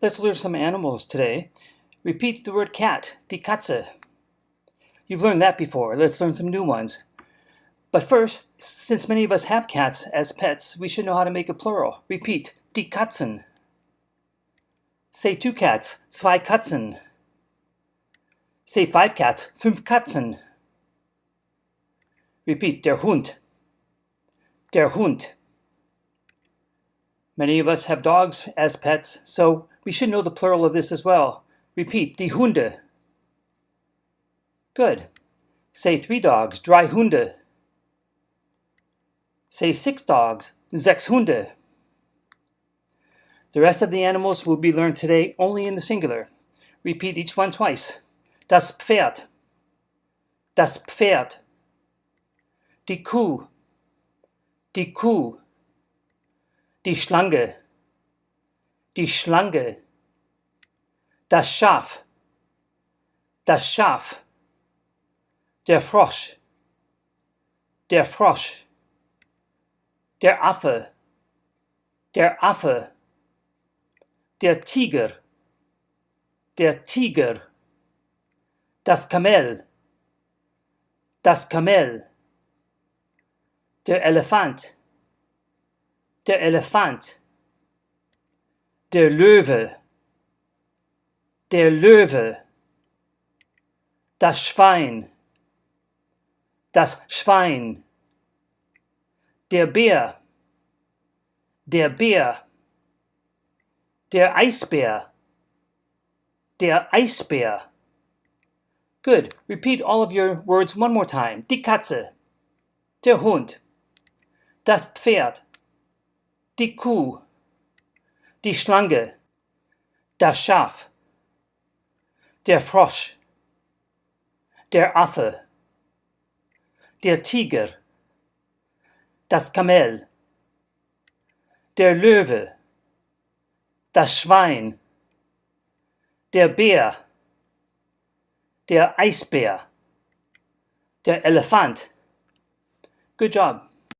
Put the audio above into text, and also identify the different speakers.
Speaker 1: Let's learn some animals today. Repeat the word cat, die Katze. You've learned that before. Let's learn some new ones. But first, since many of us have cats as pets, we should know how to make a plural. Repeat, die Katzen. Say 2 cats, zwei Katzen. Say 5 cats, fünf Katzen. Repeat, der Hund. Der Hund. Many of us have dogs as pets, so we should know the plural of this as well. Repeat, die Hunde. Good. Say 3 dogs, drei Hunde. Say 6 dogs, sechs Hunde. The rest of the animals will be learned today only in the singular. Repeat each one twice. Das Pferd. Das Pferd. Die Kuh. Die Kuh. Die Schlange. Die Schlange. Das Schaf. Das Schaf. Der Frosch. Der Frosch. Der Affe. Der Affe. Der Tiger. Der Tiger. Das Kamel. Das Kamel. Der Elefant. Der Elefant. Der Löwe. Der Löwe. Das Schwein. Das Schwein. Der Bär. Der Bär. Der Eisbär. Der Eisbär. Good. Repeat all of your words one more time. Die Katze. Der Hund. Das Pferd. Die Kuh. Die Schlange. Das Schaf. Der Frosch. Der Affe. Der Tiger. Das Kamel. Der Löwe. Das Schwein. Der Bär. Der Eisbär. Der Elefant. Good job.